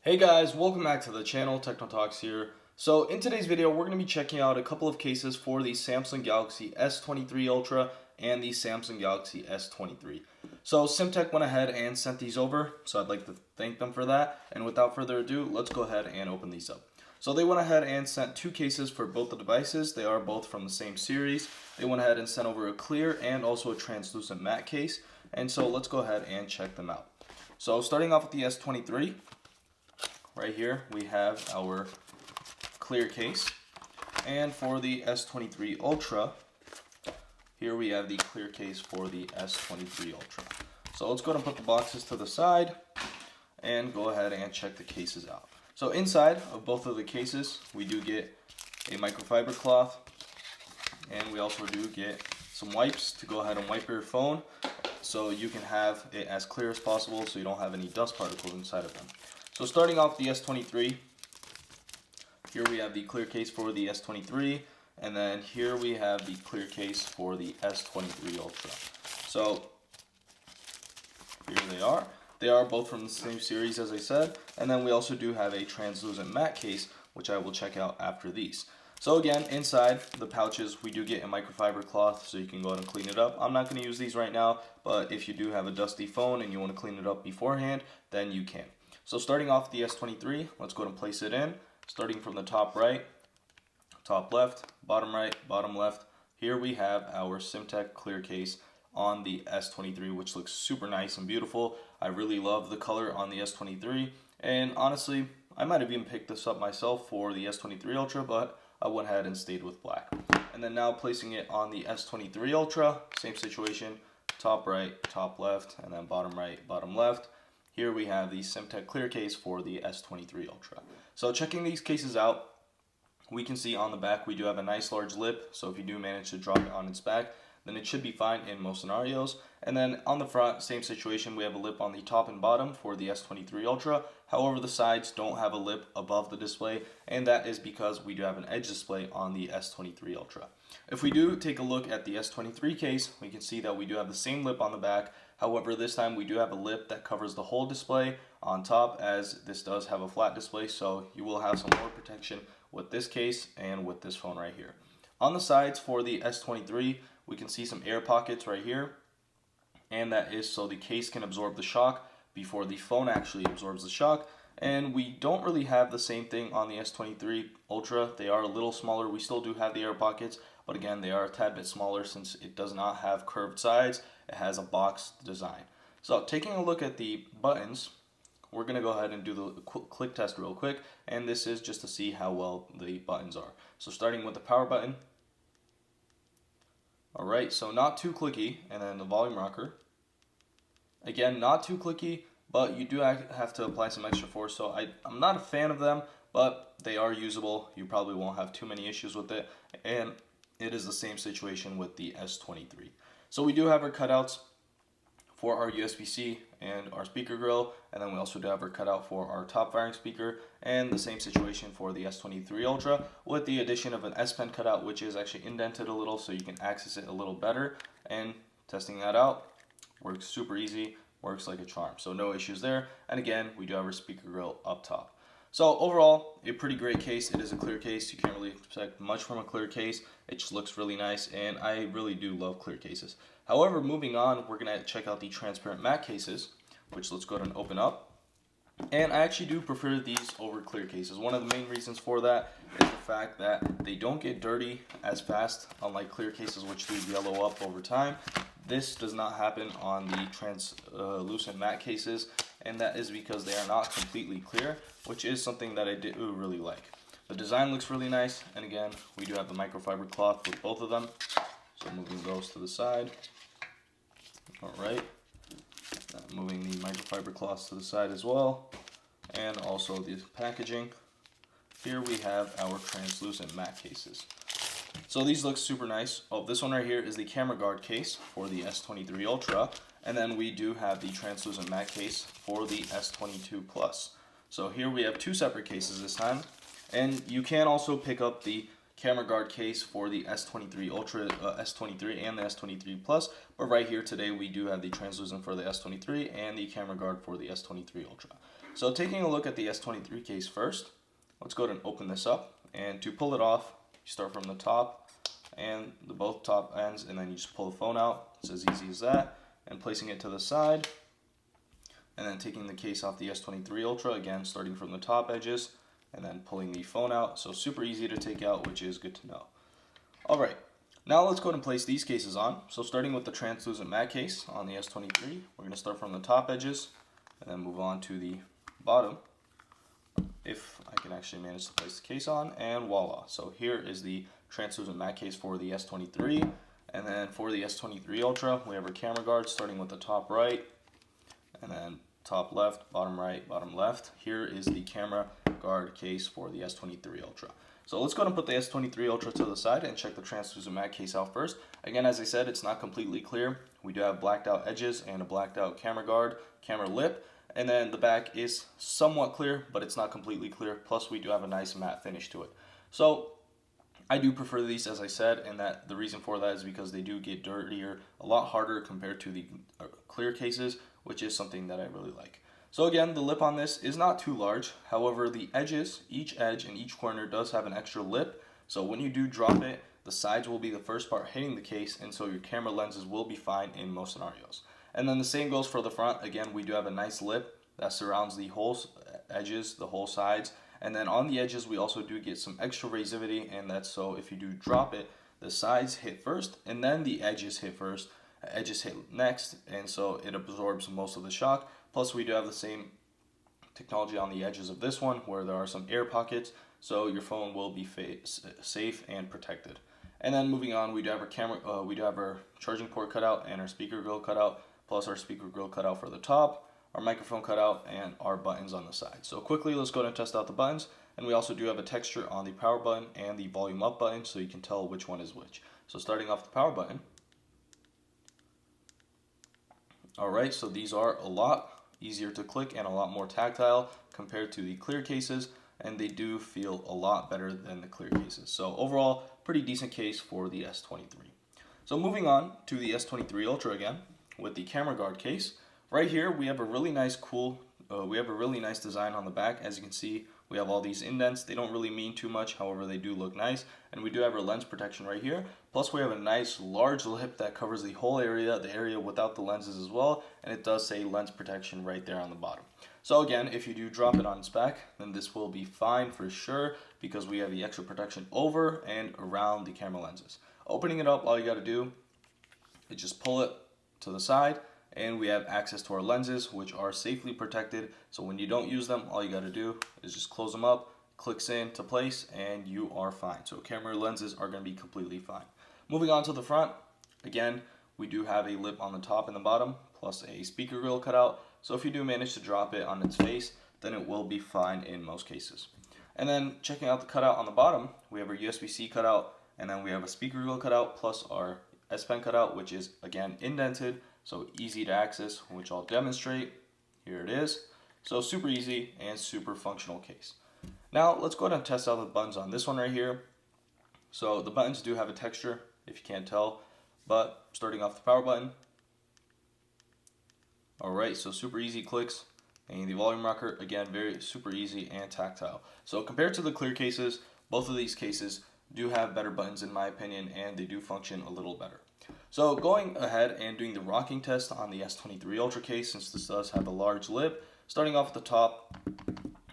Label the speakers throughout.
Speaker 1: Hey guys, welcome back to the channel. Techno Talks here. So in today's video, we're going to be checking out a couple of cases for the Samsung Galaxy S23 Ultra and the Samsung Galaxy S23. So Simtect went ahead and sent these over, so I'd like to thank them for that. And without further ado, let's go ahead and open these up. So they went ahead and sent two cases for both the devices. They are both from the same series. They went ahead and sent over a clear and also a translucent matte case. And so let's go ahead and check them out. So starting off with the S23. Right here we have our clear case, and for the S23 Ultra, here we have the clear case for the S23 Ultra. So let's go ahead and put the boxes to the side and go ahead and check the cases out. So inside of both of the cases, we do get a microfiber cloth, and we also do get some wipes to go ahead and wipe your phone so you can have it as clear as possible so you don't have any dust particles inside of them. So starting off the S23, here we have the clear case for the S23, and then here we have the clear case for the S23 Ultra. So here they are. They are both from the same series, as I said, and then we also do have a translucent matte case, which I will check out after these. So again, inside the pouches, we do get a microfiber cloth so you can go ahead and clean it up. I'm not going to use these right now, but if you do have a dusty phone and you want to clean it up beforehand, then you can. So starting off the S23, let's go ahead and place it in. Starting from the top right, top left, bottom right, bottom left. Here we have our Simtect clear case on the S23, which looks super nice and beautiful. I really love the color on the S23, and honestly, I might have even picked this up myself for the S23 Ultra, but I went ahead and stayed with black. And then now placing it on the S23 Ultra, same situation, top right, top left, and then bottom right, bottom left. Here we have the Simtect clear case for the S23 Ultra. So checking these cases out, we can see on the back we do have a nice large lip, so if you do manage to drop it on its back, then it should be fine in most scenarios. And then on the front, same situation, we have a lip on the top and bottom for the S23 Ultra. However, the sides don't have a lip above the display, and that is because we do have an edge display on the S23 Ultra. If we do take a look at the S23 case, we can see that we do have the same lip on the back. However, this time we do have a lip that covers the whole display on top, as this does have a flat display, so you will have some more protection with this case and with this phone right here. On the sides for the S23, we can see some air pockets right here, and that is so the case can absorb the shock before the phone actually absorbs the shock. And we don't really have the same thing on the S23 Ultra. They are a little smaller. We still do have the air pockets, but again, they are a tad bit smaller since it does not have curved sides. It has a box design. So taking a look at the buttons, we're going to go ahead and do the click test real quick, and this is just to see how well the buttons are. So starting with the power button. Alright, so not too clicky, and then the volume rocker. Again, not too clicky, but you do have to apply some extra force, so I'm not a fan of them, but they are usable. You probably won't have too many issues with it, and it is the same situation with the S23. So we do have our cutouts for our USB-C and our speaker grill, and then we also do have our cutout for our top firing speaker, and the same situation for the S23 Ultra with the addition of an S Pen cutout, which is actually indented a little so you can access it a little better. And testing that out, works super easy, works like a charm, so no issues there. And again, we do have our speaker grill up top. So overall, a pretty great case. It is a clear case. You can't really expect much from a clear case. It just looks really nice, and I really do love clear cases. However, moving on, we're going to check out the transparent matte cases, which let's go ahead and open up. And I actually do prefer these over clear cases. One of the main reasons for that is the fact that they don't get dirty as fast, unlike clear cases which do yellow up over time. This does not happen on the translucent matte cases, and that is because they are not completely clear, which is something that I do really like. The design looks really nice, and again, we do have the microfiber cloth with both of them. So moving those to the side. Alright, moving the microfiber cloths to the side as well, and also the packaging. Here we have our translucent matte cases. So these look super nice. Oh, this one right here is the camera guard case for the S23 Ultra, and then we do have the translucent matte case for the S22 Plus. So here we have two separate cases this time, and you can also pick up the camera guard case for the S23 Ultra, S23 and the S23 Plus, but right here today we do have the translucent for the S23 and the camera guard for the S23 Ultra. So taking a look at the S23 case first, let's go ahead and open this up. And to pull it off, you start from the top and both top ends, and then you just pull the phone out. It's as easy as that. And placing it to the side, and then taking the case off the S23 Ultra, again starting from the top edges, and then pulling the phone out. So super easy to take out, which is good to know. Alright, now let's go ahead and place these cases on. So starting with the translucent matte case on the S23, we're going to start from the top edges, and then move on to the bottom, if I can actually manage to place the case on, and voila. So here is the translucent matte case for the S23, and then for the S23 Ultra, we have our camera guard starting with the top right, and then top left, bottom right, bottom left. Here is the camera guard case for the S23 Ultra. So let's go ahead and put the S23 Ultra to the side and check the translucent matte case out first. Again, as I said, it's not completely clear. We do have blacked out edges and a blacked out camera guard, camera lip, and then the back is somewhat clear, but it's not completely clear. Plus, we do have a nice matte finish to it. So I do prefer these, as I said, and that the reason for that is because they do get dirtier a lot harder compared to the clear cases, which is something that I really like. So again, the lip on this is not too large. However, the edges, each edge and each corner does have an extra lip. So when you do drop it, the sides will be the first part hitting the case, and so your camera lenses will be fine in most scenarios. And then the same goes for the front. Again, we do have a nice lip that surrounds the whole edges, the whole sides. And then on the edges, we also do get some extra razivity, and that's so if you do drop it, the sides hit first, and then the edges hit first, edges hit next, and so it absorbs most of the shock. Plus, we do have the same technology on the edges of this one, where there are some air pockets, so your phone will be safe and protected. And then moving on, we do have our camera, we do have our charging port cutout and our speaker grill cutout, plus our speaker grill cutout for the top, our microphone cutout, and our buttons on the side. So quickly, let's go ahead and test out the buttons. And we also do have a texture on the power button and the volume up button, so you can tell which one is which. So starting off the power button. Alright, so these are a lot easier to click and a lot more tactile compared to the clear cases, and they do feel a lot better than the clear cases. So overall, pretty decent case for the S23. So moving on to the S23 Ultra again, with the camera guard case. Right here, we have a really nice design on the back. As you can see, we have all these indents. They don't really mean too much, however, they do look nice. And we do have our lens protection right here. Plus, we have a nice large lip that covers the whole area, the area without the lenses as well. And it does say lens protection right there on the bottom. So again, if you do drop it on its back, then this will be fine for sure, because we have the extra protection over and around the camera lenses. Opening it up, all you got to do is just pull it to the side, and we have access to our lenses, which are safely protected. So when you don't use them, all you got to do is just close them up, clicks into place, and you are fine. So camera lenses are going to be completely fine. Moving on to the front, again, we do have a lip on the top and the bottom, plus a speaker grill cutout. So if you do manage to drop it on its face, then it will be fine in most cases. And then checking out the cutout on the bottom, we have our USB-C cutout, and then we have a speaker grill cutout, plus our S Pen cutout, which is again indented, so easy to access, which I'll demonstrate. Here it is. So super easy and super functional case. Now let's go ahead and test out the buttons on this one right here. So the buttons do have a texture, if you can't tell, but starting off the power button. Alright, so super easy clicks. And the volume rocker, again, very super easy and tactile. So compared to the clear cases, both of these cases do have better buttons in my opinion, and they do function a little better. So going ahead and doing the rocking test on the S23 Ultra case, since this does have a large lip, starting off at the top,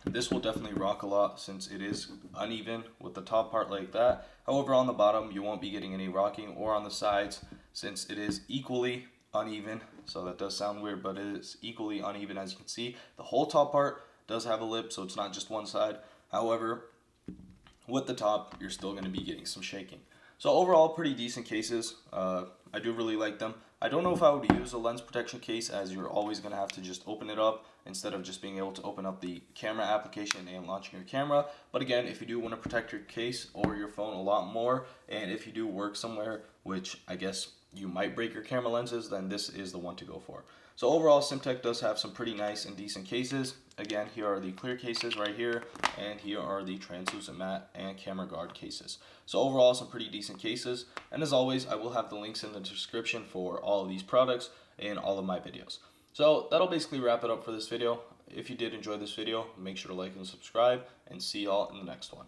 Speaker 1: this will definitely rock a lot since it is uneven with the top part like that. However, on the bottom, you won't be getting any rocking, or on the sides, since it is equally uneven. So that does sound weird, but it is equally uneven. As you can see, the whole top part does have a lip, so it's not just one side. However, with the top, you're still going to be getting some shaking. So overall, pretty decent cases. I do really like them. I don't know if I would use a lens protection case, as you're always going to have to just open it up instead of just being able to open up the camera application and launching your camera. But again, if you do want to protect your case or your phone a lot more, and if you do work somewhere, which I guess you might break your camera lenses, then this is the one to go for. So overall, Simtect does have some pretty nice and decent cases. Again, here are the clear cases right here, and here are the translucent matte and camera guard cases. So overall, some pretty decent cases. And as always, I will have the links in the description for all of these products and all of my videos. So that'll basically wrap it up for this video. If you did enjoy this video, make sure to like and subscribe, and see y'all in the next one.